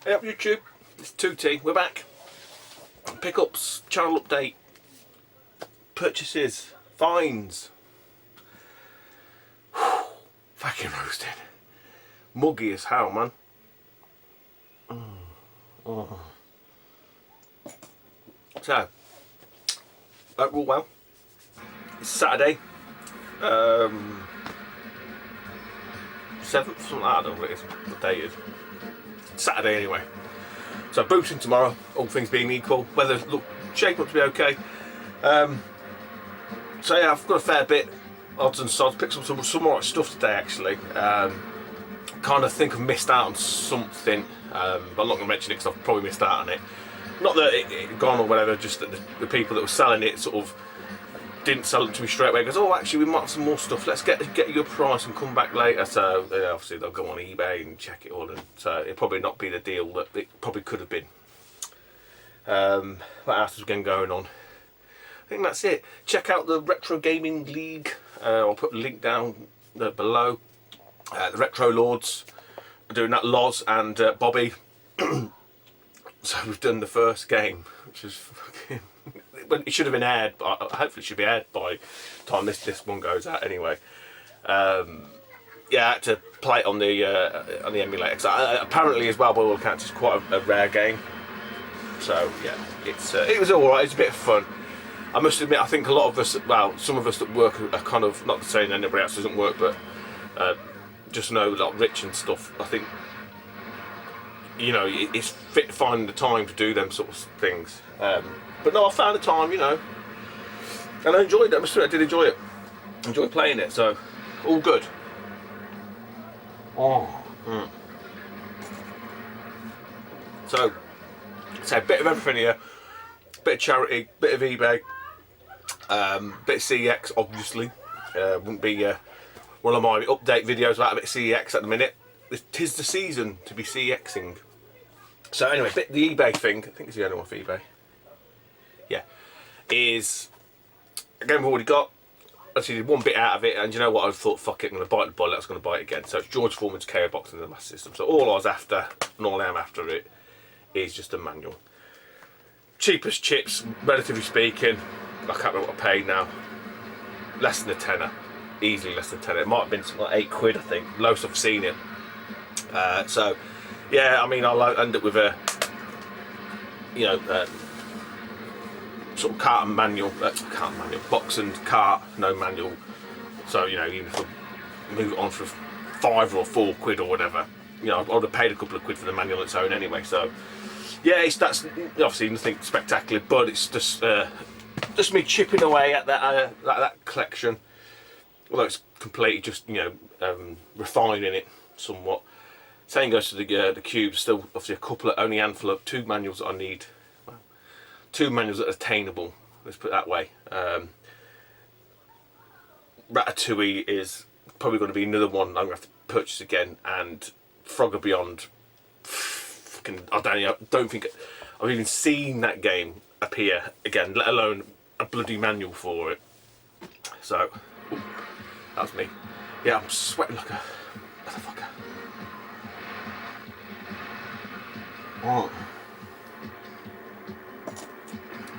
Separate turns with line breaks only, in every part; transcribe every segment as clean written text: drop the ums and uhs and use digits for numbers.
Hey up YouTube, it's 2T, we're back. Pickups, channel update, purchases, finds. Whew, fucking roasted. Muggy as hell, man. So, overall well. It's Saturday. 7th, something like that, I don't know what it is, what day it is. Saturday anyway. So booting tomorrow, all things being equal. Weather look shaping up to be okay. So yeah, I've got a fair bit, odds and sods. Picked up some more stuff today actually. Kind of think I've missed out on something, but I'm not going to mention it because I've probably missed out on it. Not that it gone or whatever, just that the people that were selling it sort of didn't sell it to me straight away. Goes, oh, actually, we might have some more stuff. Let's get you a price and come back later. So obviously they'll go on eBay and check it all, and so it'll probably not be the deal that it probably could have been. What else is going on? I think that's it. Check out the Retro Gaming League. I'll put a link down below. The Retro Lords are doing that. Loz and Bobby. So we've done the first game, which is fucking. Well, it should have been aired, but hopefully it should be aired by the time this one goes out anyway. Yeah, I had to play it on the emulator. So, apparently as well, by all accounts, it's quite a rare game. So yeah, it was alright. It's a bit of fun. I must admit, I think a lot of us, well, some of us that work are kind of, not saying anybody else doesn't work, but just know like Rich and stuff. I think, you know, it's fit finding the time to do them sort of things. But no, I found the time, you know, and I enjoyed it. I must admit, I did enjoy it. Enjoyed playing it, so all good. So a bit of everything here. Bit of charity, bit of eBay, bit of CEX, obviously. Wouldn't be one of my update videos without a bit of CEX at the minute. Tis the season to be CEXing. So anyway, the eBay thing, I think it's the only one for eBay. Yeah, is a game I've already got. Actually did one bit out of it, and you know what, I thought, fuck it, I'm going to bite the bullet, I was going to buy it again. So it's George Foreman's KO box in the Master System. So all I was after, and all I am after it, is just a manual. Cheapest chips, relatively speaking. I can't remember what I paid now. Less than a tenner. Easily less than a tenner. It might have been something like £8, I think. Lowest I've seen it. So, yeah, I mean, I'll end up with a, you know, sort of cart and manual, box and cart, no manual. So, you know, even if I move it on for £5 or £4 or whatever, you know, I would have paid a couple of quid for the manual on its own anyway. So, yeah, that's obviously nothing spectacular, but it's just me chipping away at that collection. Although it's completely just, you know, refining it somewhat. Same goes to the cubes. Still, obviously, only a handful of 2 manuals that I need. Well, 2 manuals that are attainable. Let's put it that way. Ratatouille is probably going to be another one I'm going to have to purchase again, and Frogger Beyond. I don't think I've even seen that game appear again, let alone a bloody manual for it. So that's me. Yeah, I'm sweating like a motherfucker.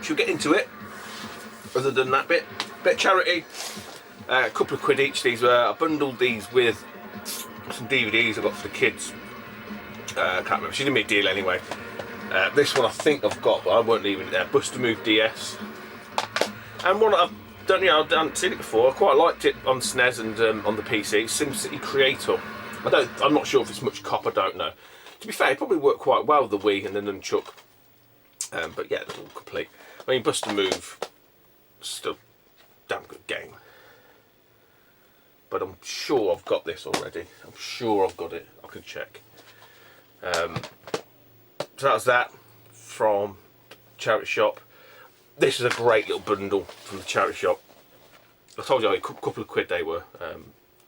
Should we get into it? Other than that bit of charity. A couple of quid each. These were, I bundled these with some DVDs I got for the kids. I can't remember, she did me a deal anyway. This one I think I've got, but I won't leave it there. Bust a Move DS. And one I haven't seen it before. I quite liked it on SNES and on the PC. SimCity Creator. I'm not sure if it's much cop, I don't know. To be fair, it probably worked quite well with the Wii and the Nunchuk. But yeah, they're all complete. I mean, Bust a Move, still a damn good game. But I'm sure I've got this already. I'm sure I've got it. I can check. So that's that from charity shop. This is a great little bundle from the charity shop. I told you a couple of quid they were.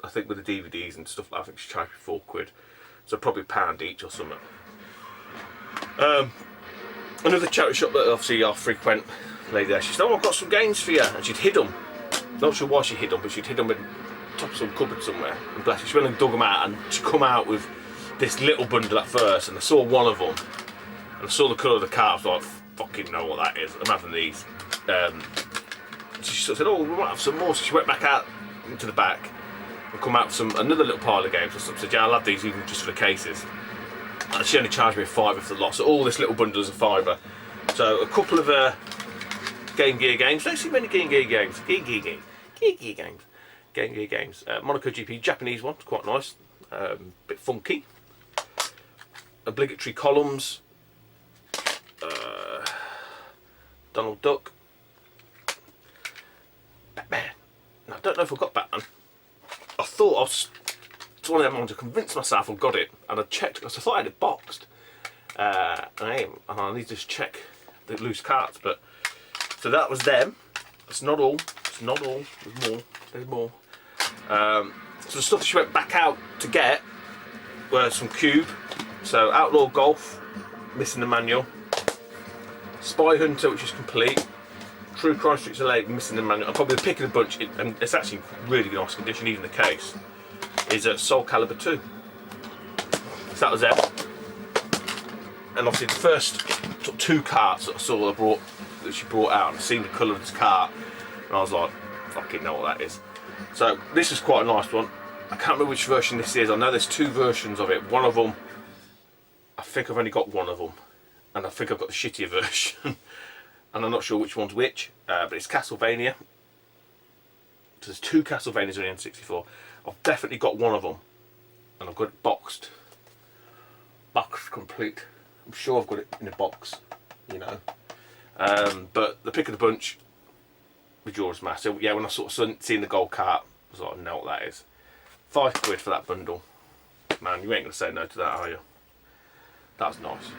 I think with the DVDs and stuff like that, I think she charged me £4. So probably £1 each or something. Another charity shop that obviously I frequent lady there, she said, oh, I've got some games for you, and she'd hid them. Not sure why she hid them, but she'd hid them in the top of some cupboard somewhere. And bless her, she went and dug them out, and she come out with this little bundle at first, and I saw one of them, and I saw the colour of the card. I was like, fucking know what that is. I'm having these. She sort of said, oh, we might have some more. So she went back out into the back and come out with another little pile of games. I said, yeah, I'll have these even just for the cases. And she only charged me $5 for the lot. So all this little bundle is $5. So a couple of Game Gear games. Don't see many Game Gear games. Game Gear games. Monaco GP, Japanese one, quite nice. Bit funky. Obligatory columns. Donald Duck. Batman. Now, I don't know if I got Batman. I thought I was. It's one of them ones to convince myself I got it, and I checked because I thought I had it boxed. And I need to just check the loose cards. But so that was them. It's not all. It's not all. There's more. There's more. So the stuff that she went back out to get were some Cube. So Outlaw Golf, missing the manual. Spy Hunter, which is complete. True Crime Streets of Lake, missing the manual. And probably the pick of the bunch, and it's actually really nice condition, even the case, is Soul Calibur 2. So that was them. And obviously the first sort of 2 carts that I saw that she brought out, and I seen the colour of this cart, and I was like, fucking know what that is. So this is quite a nice one. I can't remember which version this is. I know there's 2 versions of it. One of them, I think I've only got one of them, and I think I've got the shittier version. And I'm not sure which one's which, but it's Castlevania. So there's 2 Castlevanias on the N64. I've definitely got one of them, and I've got it boxed. Boxed complete. I'm sure I've got it in a box, you know. But the pick of the bunch, Majora's Mask. So yeah, when I sort of seen the gold cart, I was like, I know what that is. £5 for that bundle. Man, you ain't gonna say no to that, are you? That's nice.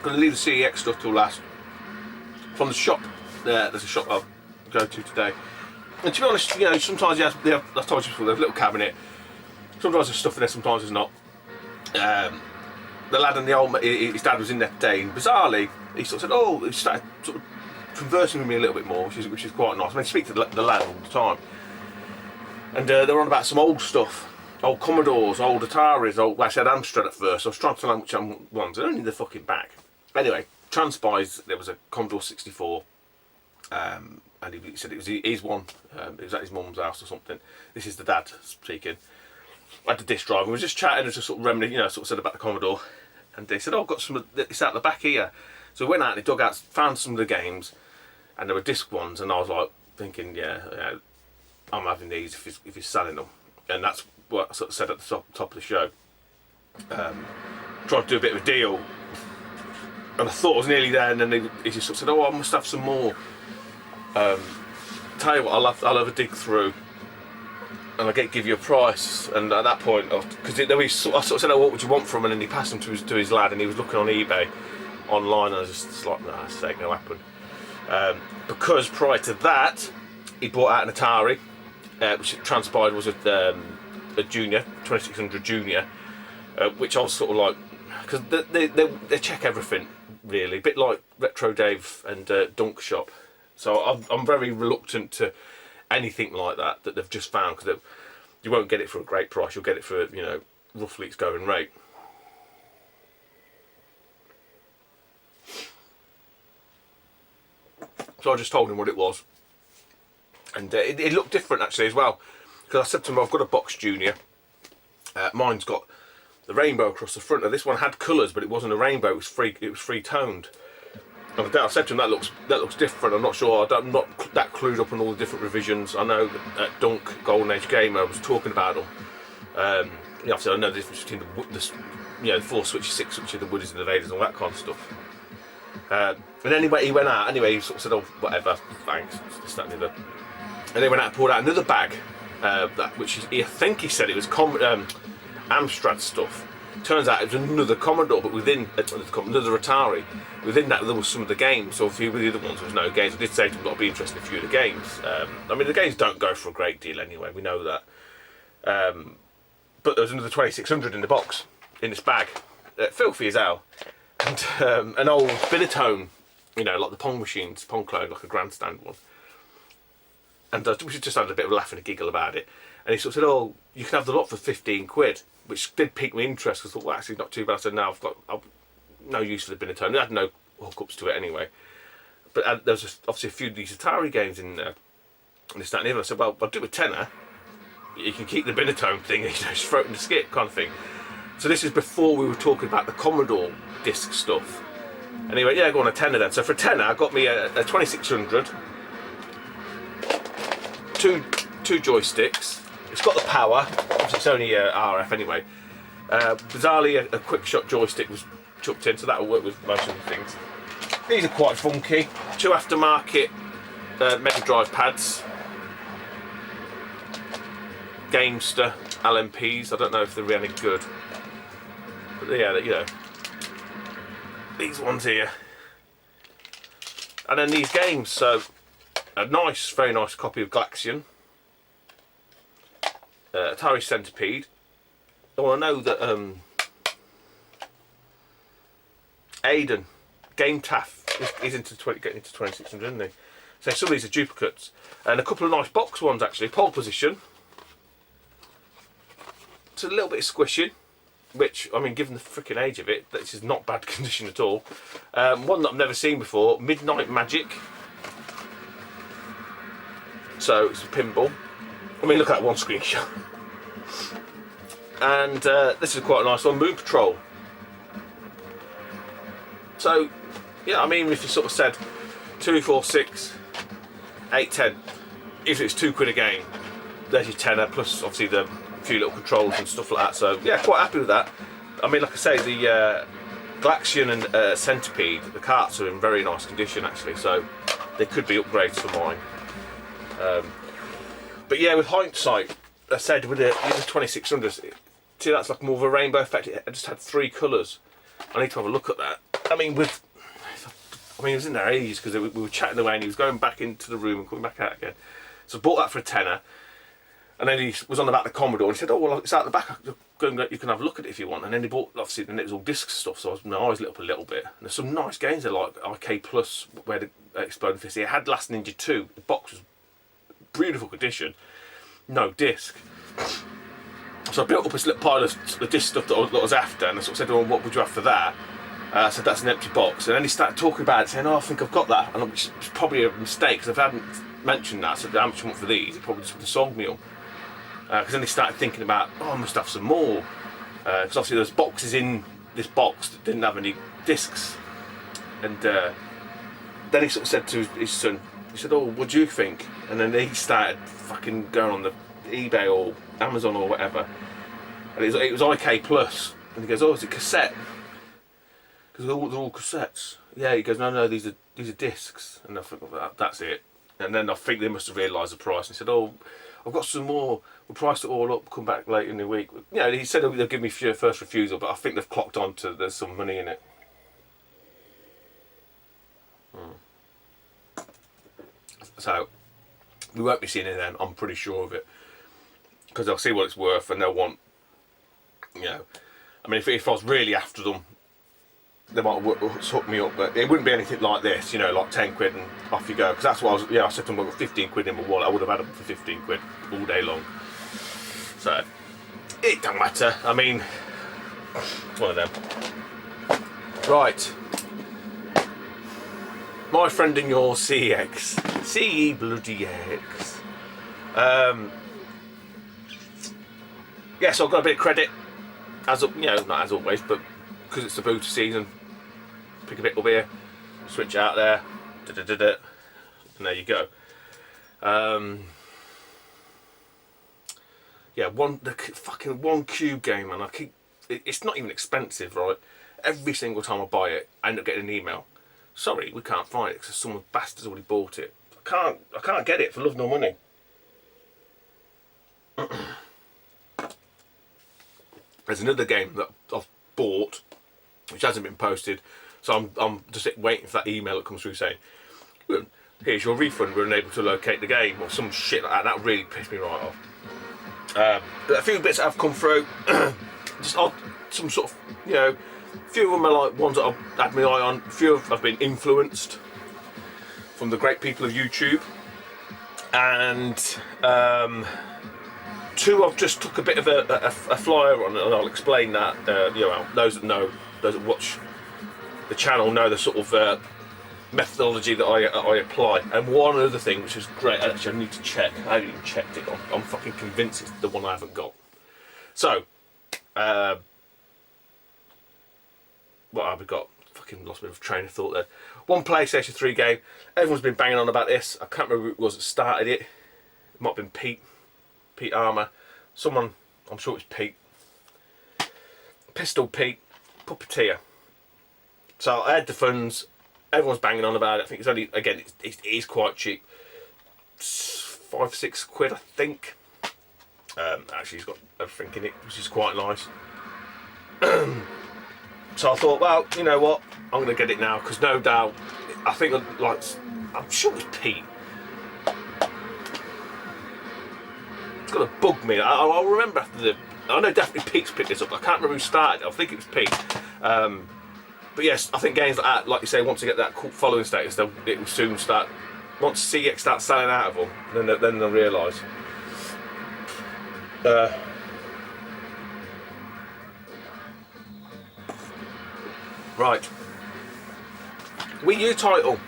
Gonna leave the CEX stuff till last. From the shop, there's a shop I'll go to today. And to be honest, you know, sometimes I've told you before, there's a little cabinet. Sometimes there's stuff in there, sometimes there's not. The lad and his dad was in there today, and bizarrely, he sort of said, oh, he started sort of conversing with me a little bit more, which is quite nice. I mean, I speak to the lad all the time. And they were on about some old stuff. Old Commodores, old Ataris, old. Well, I said Amstrad at first. I was trying to tell him which ones. They're only in the fucking back. Anyway, transpires there was a Commodore 64, and he said it was his one. It was at his mum's house or something. This is the dad speaking. I had the disc drive. And we were just chatting and just sort of reminiscing, you know, sort of said about the Commodore, and they said, "Oh, I've got some. It's out the back here." So we went out and dug out, found some of the games, and there were disc ones, and I was like thinking, yeah, I'm having these if he's selling them, and that's what I sort of said at the top of the show. Tried to do a bit of a deal, and I thought I was nearly there, and then he just sort of said, "Oh, I must have some more." Tell you what, I'll have a dig through, and I'll give you a price. And at that point, because I sort of said, "Oh, what would you want from?" And then he passed them to his lad, and he was looking on eBay, online, and I was just like, "Nah, this ain't gonna happen." Because prior to that, he bought out an Atari, which transpired was a Junior 2600 Junior, which I was sort of like, because they check everything really, a bit like Retro Dave and Dunk Shop. So I'm very reluctant to anything like that they've just found, because you won't get it for a great price. You'll get it for, you know, roughly its going rate. So I just told him what it was, and it looked different actually as well, because I said to him, I've got a box Junior. Mine's got the rainbow across the front. Now this one had colours, but it wasn't a rainbow. It was free toned. And I said to him, that looks different. I'm not sure. I'm not that clued up on all the different revisions. I know that Dunk Golden Age Gamer was talking about them. Obviously, I know the difference between the 4 switches, 6 switches, the Woodies and the Vaders, and all that kind of stuff. And anyway, he went out. Anyway, he sort of said, "Oh, whatever, thanks." This, that, and the other. And they went out and pulled out another bag, which is, I think he said it was Amstrad stuff. Turns out it was another Commodore, but within another Atari. Within that, there was some of the games. So a few of the other ones, there was no games. I did say to him that I'd be interested in a few of the games. I mean, the games don't go for a great deal anyway. We know that. But there was another 2600 in the box, in this bag, filthy as hell, and an old Binatone you know, like the Pong machines, Pong clone, like a grandstand one. And we just had a bit of a laugh and a giggle about it. And he sort of said, "Oh, you can have the lot for 15 quid," which did pique my interest, because I thought, well, actually, not too bad. I said, "No, I've no use for the Binatone." It had no hookups to it anyway. But there was obviously a few of these Atari games in there. And this, that, and the other. I said, "Well, I'll do a tenner. You can keep the Binatone thing, you know, just throw it in the skip kind of thing." So this is before we were talking about the Commodore disc stuff. And he went, "Yeah, go on, a tenner then." So for a tenner, I got me a 2600, two joysticks. It's got the power. Obviously, it's only RF anyway. Bizarrely, a quick shot joystick was chucked in, so that'll work with most of the things. These are quite funky. 2 aftermarket Mega Drive pads. Gamester LMPs. I don't know if they're really good, but yeah, you know, these ones here, and then these games. So a nice, very nice copy of Glaxion, Atari Centipede. Oh, I know that Aiden Game Taff is into getting into 2600, isn't he? So some of these are duplicates, and a couple of nice box ones actually. Pole Position. It's a little bit squishy, which, I mean, given the freaking age of it, this is not bad condition at all. One that I've never seen before, Midnight Magic. So it's a pinball. I mean, look at that one screenshot. And this is quite a nice one, Moon Patrol. So, yeah, I mean, if you sort of said 2, 4, 6, 8, 10, if it's £2 a game, there's your tenner, plus obviously the few little controls and stuff like that. So yeah, quite happy with that. I mean, like I say, the Glaxion and Centipede, the carts are in very nice condition actually, so they could be upgrades for mine. But yeah, with hindsight, I said with the 2600, see, that's like more of a rainbow effect. It just had 3 colours. I need to have a look at that. I mean, he was in there ages, because we were chatting away and he was going back into the room and coming back out again. So I bought that for a tenner. And then he was on about the Commodore, and he said, "Oh, well, it's out the back. You can have a look at it if you want." And then he bought, obviously, then it was all disc stuff, so my eyes lit up a little bit. And there's some nice games there, like IK Plus, where the Exploding Fist. It had Last Ninja 2. The box was beautiful condition, no disc. So I built up this little pile of the disc stuff that I was after, and I sort of said, "Well, what would you have for that?" I said, "That's an empty box." And then he started talking about it, saying, "Oh, I think I've got that." And it's probably a mistake, because if I hadn't mentioned that, I said, "How much you want for these?" He probably just would have sold me all. Because then they started thinking about, "Oh, I must have some more." Because obviously there's boxes in this box that didn't have any discs. And then he sort of said to his son, he said, "Oh, what do you think?" And then he started fucking going on the eBay or Amazon or whatever. And it was IK Plus. And he goes, "Oh, is it cassette?" Because they're all cassettes. Yeah, he goes, No, these are discs." And I think, well, that's it. And then I think they must have realised the price. And he said, "Oh, I've got some more. We'll price it all up, come back later in the week." You know, he said they'll give me first refusal, but I think they've clocked on to there's some money in it. So we won't be seeing it then, I'm pretty sure of it. Because they'll see what it's worth and they'll want, you know, I mean, if I was really after them, they might hook me up, but it wouldn't be anything like this, you know, like 10 quid and off you go. Because that's what I said to them, I've got 15 quid in my wallet. I would have had them for 15 quid all day long. So, it don't matter. I mean, it's one of them. Right. My friend and your CX. CE bloody X. Yeah, so I've got a bit of credit, as you know, not as always, but because it's the booter season, pick a bit up here, switch out there, and there you go. Yeah, the fucking one cube game, and it's not even expensive, right? Every single time I buy it, I end up getting an email. "Sorry, we can't find it because some bastard's already bought it." I can't get it for love nor money. There's another game that I've bought, which hasn't been posted, so I'm just waiting for that email that comes through saying, "Here's your refund, we're unable to locate the game," or some shit like that. That really pissed me right off. But a few bits that have come through, just some sort of, you know, a few of them are like ones that I've had my eye on, a few have been influenced, from the great people of YouTube, and 2 I've just took a bit of a flyer on, and I'll explain that. You know, those that watch the channel know the sort of methodology that I apply. And one other thing which is great, actually I need to check, I haven't even checked it, I'm fucking convinced it's the one I haven't got. So, what have we got? Fucking lost a bit of train of thought there. One PlayStation 3 game, everyone's been banging on about this, I can't remember who it was that started it. It might have been Pete Armour, someone, I'm sure it's Pete, Pistol Pete, Puppeteer. So I had the funds, everyone's banging on about it. I think it's only, again, it is quite cheap, 5-6 quid I think. Actually, he's got everything in it, which is quite nice. So I thought, well, you know what, I'm going to get it now, because no doubt, I think, like, I'm sure it's Pete. It's going to bug me. I'll remember after the, I know definitely Pete's picked this up. I can't remember who started it. I think it was Pete. But yes, I think games like that, like you say, once they get that cult following status, it will soon start. Once CX starts selling out of them, then they'll realise. Right. Wii U title.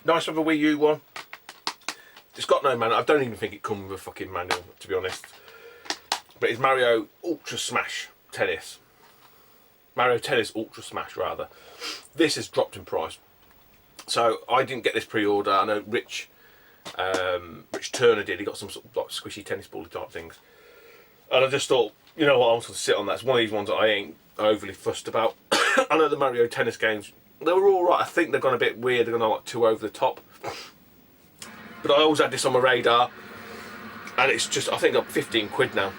Nice of a Wii U one. It's got no manual. I don't even think it comes with a fucking manual, to be honest. But it's Mario Ultra Smash Tennis. Mario Tennis Ultra Smash, rather. This has dropped in price. So I didn't get this pre-order. I know Rich Turner did. He got some sort of like squishy tennis ball type things. And I just thought, you know what, I'm going to sit on that. It's one of these ones that I ain't overly fussed about. I know the Mario Tennis games, they were alright. I think they've gone a bit weird. They've gone like too over the top. But I always had this on my radar. And it's just, I think I'm 15 quid now.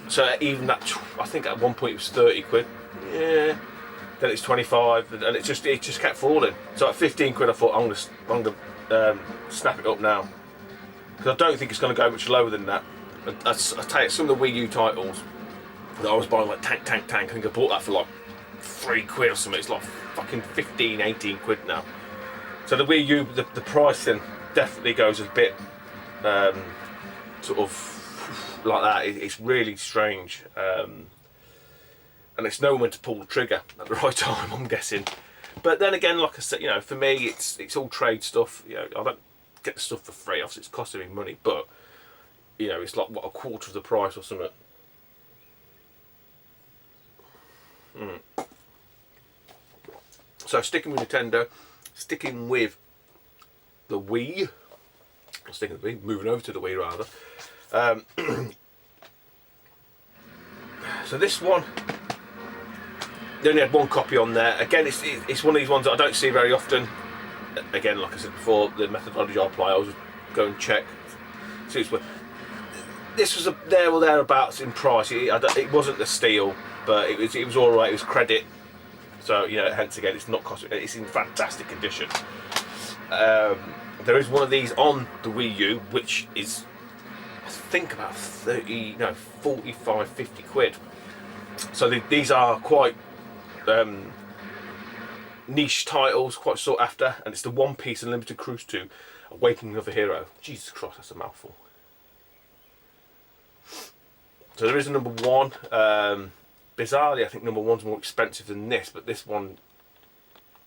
So even that, I think at one point it was 30 quid. Yeah. Then it's 25, and it just kept falling. So at 15 quid, I thought I'm gonna snap it up now, because I don't think it's gonna go much lower than that. I tell you, some of the Wii U titles that I was buying, like Tank, I think I bought that for like 3 quid or something. It's like fucking 15, 18 quid now. So the Wii U, the pricing definitely goes a bit sort of like that. It's really strange. And it's knowing when to pull the trigger at the right time, I'm guessing. But then again, like I said, you know, for me, it's all trade stuff. You know, I don't get the stuff for free. Obviously, it's costing me money, but you know, it's like what, a quarter of the price or something. So sticking with Nintendo, sticking with the Wii, moving over to the Wii rather. So this one, they only had one copy on there. Again, it's one of these ones that I don't see very often. Again, like I said before, the methodology I apply, I was just go and check. See, this was there or thereabouts in price. It wasn't the steal, but it was all right. It was credit. So you know, hence again, it's not costing. It's in fantastic condition. There is one of these on the Wii U, which is, I think, about 45, 50 quid. So these are quite niche titles, quite sought after, and it's the One Piece Unlimited Cruise 2 Awakening of a Hero. Jesus Christ, that's a mouthful. So there is a number 1. Bizarrely, I think number 1's more expensive than this, but this one,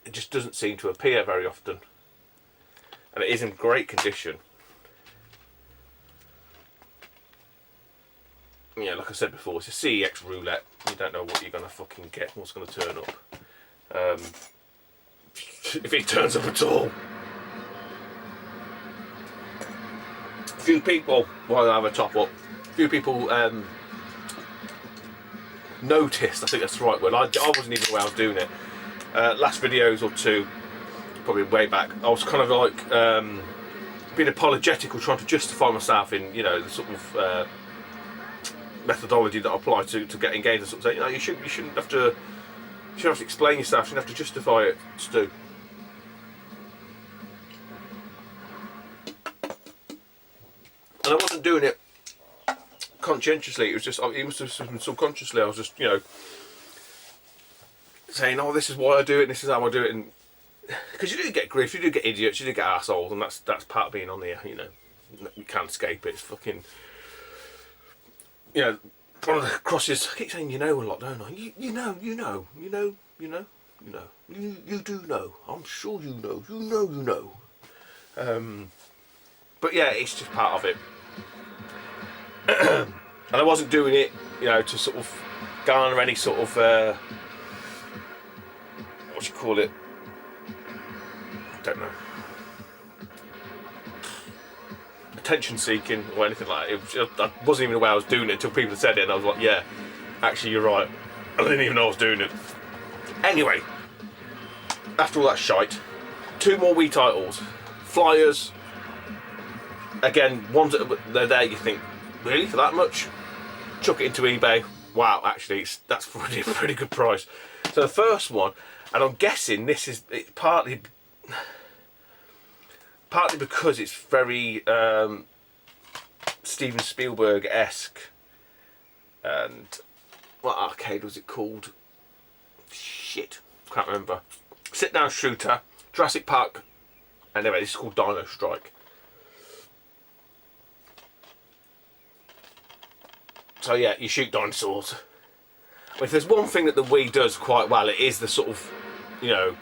it just doesn't seem to appear very often. And it is in great condition. Yeah, like I said before, it's a CEX roulette. You don't know what you're going to fucking get, what's going to turn up. If it turns up at all. Few people, while I have a top up, few people noticed, I think that's the right word, I wasn't even aware I was doing it. Last videos or two, probably way back, I was kind of like being apologetic or trying to justify myself in, you know, the sort of methodology that I apply to get engaged, and sort of say, you know, you shouldn't have to explain yourself, you shouldn't have to justify it, Stu. And I wasn't doing it conscientiously, it was just, it must have been subconsciously, I was just, you know, saying, oh, this is why I do it, and this is how I do it, and because you do get grief, you do get idiots, you do get assholes, and that's part of being on here. You know, you can't escape it. It's fucking, you know, one of the crosses. I keep saying you know a lot, don't I? You do know. I'm sure you know. You know. But yeah, it's just part of it. And I wasn't doing it, you know, to sort of garner any sort of what do you call it? I don't know. Attention seeking or anything like that. It was just, I wasn't even aware I was doing it until people said it, and I was like, yeah, actually you're right. I didn't even know I was doing it. Anyway, after all that shite, 2 more Wii titles. Flyers. Again, ones that they're there, you think, really, for that much? Chuck it into eBay. Wow, actually, that's a pretty good price. So the first one, and I'm guessing this is partly because it's very Steven Spielberg-esque. And what arcade was it called? Shit, can't remember. Sit-down shooter, Jurassic Park. Anyway, this is called Dino Strike. So yeah, you shoot dinosaurs. Well, if there's one thing that the Wii does quite well, it is the sort of, you know,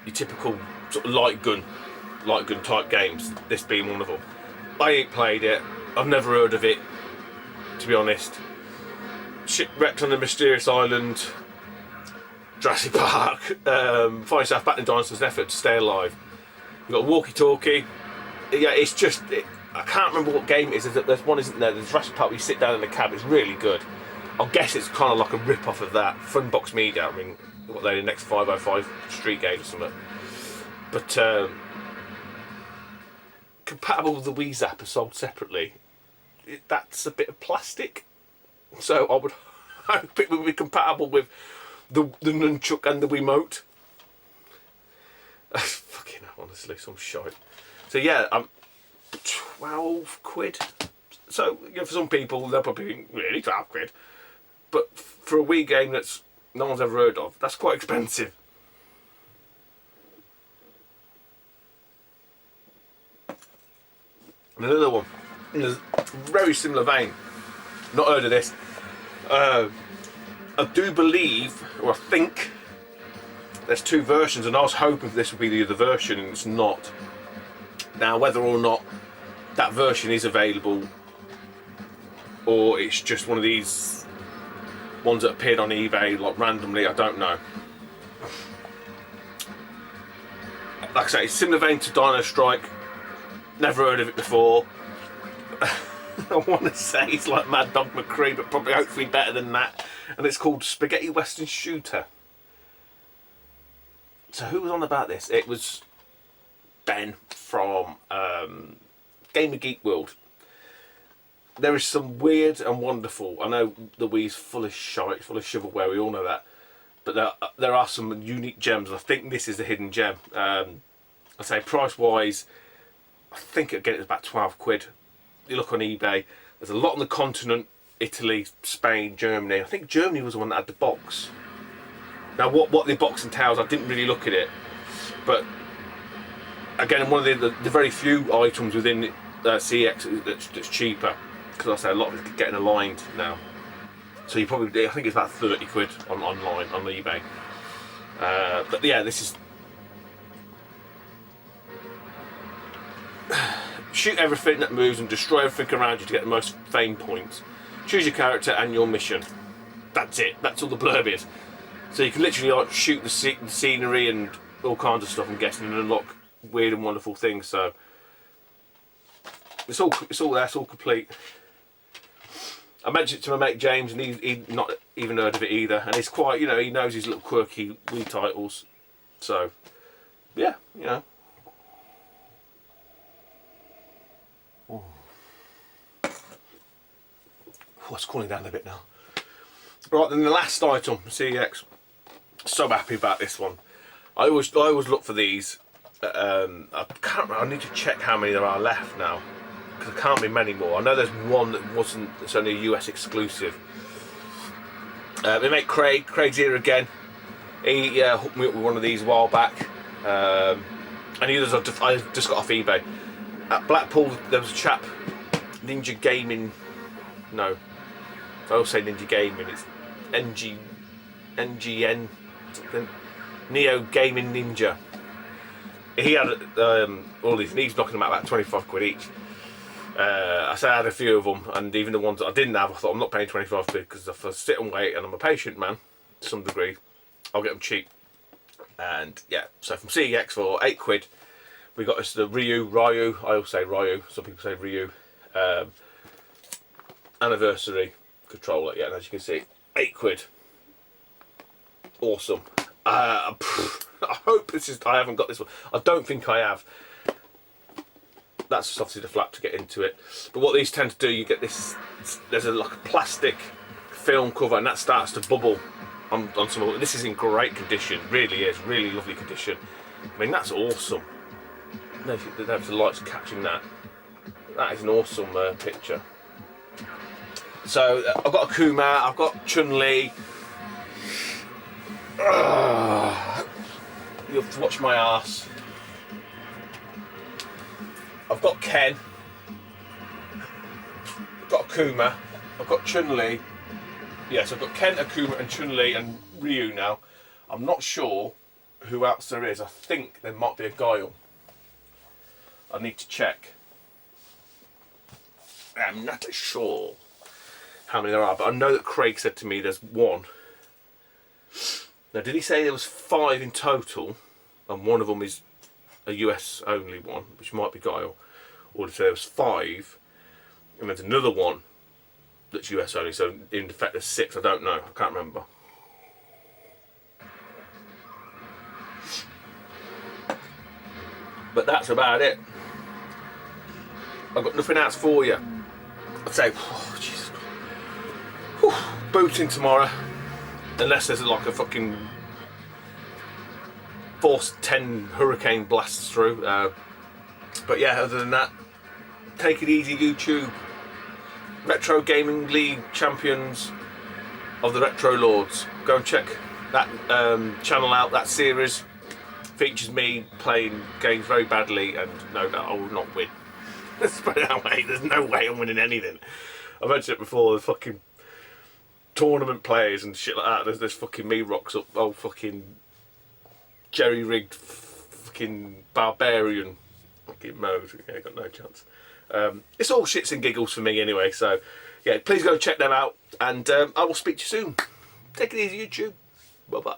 your typical sort of light gun type games. This being one of them. I ain't played it. I've never heard of it, to be honest. Shipwrecked on a mysterious island. Jurassic Park. Find yourself back in dinosaurs, an effort to stay alive. You've got a walkie-talkie. Yeah, it's just. I can't remember what game it is. There's one, isn't there? There's Jurassic Park where you sit down in the cab. It's really good. I'll guess it's kind of like a rip-off of that. Funbox Media. I mean, what they're the next 505 street game or something. But compatible with the Wii Zap are sold separately. That's a bit of plastic. So I would hope it would be compatible with the nunchuck and the Wiimote. Fucking hell, honestly, some shite. So yeah, 12 quid. So you know, for some people they'll probably think, really, 12 quid? But for a Wii game that's no one's ever heard of, that's quite expensive. And another one in a very similar vein. Not heard of this. I do believe, or I think, there's 2 versions, and I was hoping this would be the other version, and it's not. Now, whether or not that version is available, or it's just one of these ones that appeared on eBay like randomly, I don't know. Like I say, it's similar vein to Dino Strike. Never heard of it before. I want to say it's like Mad Dog McCree, but probably hopefully better than that. And it's called Spaghetti Western Shooter. So who was on about this? It was Ben from Gamer Geek World. There is some weird and wonderful. I know the Wii's full of shite, full of shovelware. We all know that, but there are some unique gems. And I think this is a hidden gem. I say price wise, I think again it's about 12 quid. You look on eBay. There's a lot on the continent: Italy, Spain, Germany. I think Germany was the one that had the box. Now, what the box entails, I didn't really look at it, but again, one of the very few items within CX that's cheaper, because I say a lot of it's getting aligned now. So you probably, I think it's about 30 quid online on eBay. But yeah, this is shoot everything that moves and destroy everything around you to get the most fame points. Choose your character and your mission. That's it. That's all the blurb is. So you can literally like shoot the scenery and all kinds of stuff, I'm guessing, and unlock weird and wonderful things. So it's all there. It's all complete. I mentioned it to my mate James, and he not even heard of it either. And it's quite, you know, he knows his little quirky Wii titles. So yeah, you know. Oh, it's cooling down a bit now. Right, then the last item, CEX. So happy about this one. I always look for these. I can't remember, I need to check how many there are left now, because there can't be many more. I know there's one that wasn't. It's only a US exclusive. They make Craig's here again. He hooked me up with one of these a while back, and the others I just got off eBay. At Blackpool, there was a chap, Ninja Gaming. No, I always say Ninja Gaming. It's NGN something. Neo Gaming Ninja. He had all these, and he's knocking them out about 25 quid each. I said I had a few of them, and even the ones that I didn't have, I thought I'm not paying 25 quid, because if I sit and wait, and I'm a patient man to some degree, I'll get them cheap. And yeah, so from CEX for 8 quid, we got us the Ryu, I always say Ryu, some people say Ryu, anniversary controller. Yeah, and as you can see, 8 quid. Awesome. I hope this is. I haven't got this one. I don't think I have. That's just obviously the flap to get into it. But what these tend to do, you get this. There's like a plastic film cover, and that starts to bubble on some of it. This is in great condition. Really is. Really lovely condition. I mean, that's awesome. There's the lights catching that. That is an awesome picture. So I've got a Kuma. I've got Chun-Li. You'll have to watch my arse. I've got Ken. I've got Akuma. I've got Chun-Li. Yes, I've got Ken, Akuma and Chun-Li and Ryu now. I'm not sure who else there is. I think there might be a Guile. I need to check. I'm not sure how many there are, but I know that Craig said to me there's one. Now, did he say there was 5 in total, and one of them is a US only one, which might be Guile, or did he say there was 5, and there's another one that's US only, so in fact there's 6, I don't know, I can't remember. But that's about it. I've got nothing else for you. I'd say, oh, Jesus. Whew, booting tomorrow. Unless there's like a fucking Force 10 hurricane blasts through. But yeah, other than that, take it easy, YouTube. Retro Gaming League champions of the Retro Lords. Go and check that channel out. That series features me playing games very badly, and no, I will not win. Let's put it that way. There's no way I'm winning anything. I mentioned it before, the fucking tournament players and shit like that. There's fucking me rocks up, old fucking jerry-rigged fucking barbarian fucking mode. Yeah, got no chance. It's all shits and giggles for me anyway, so yeah, please go check them out, and I will speak to you soon. Take it easy, YouTube. Bye bye.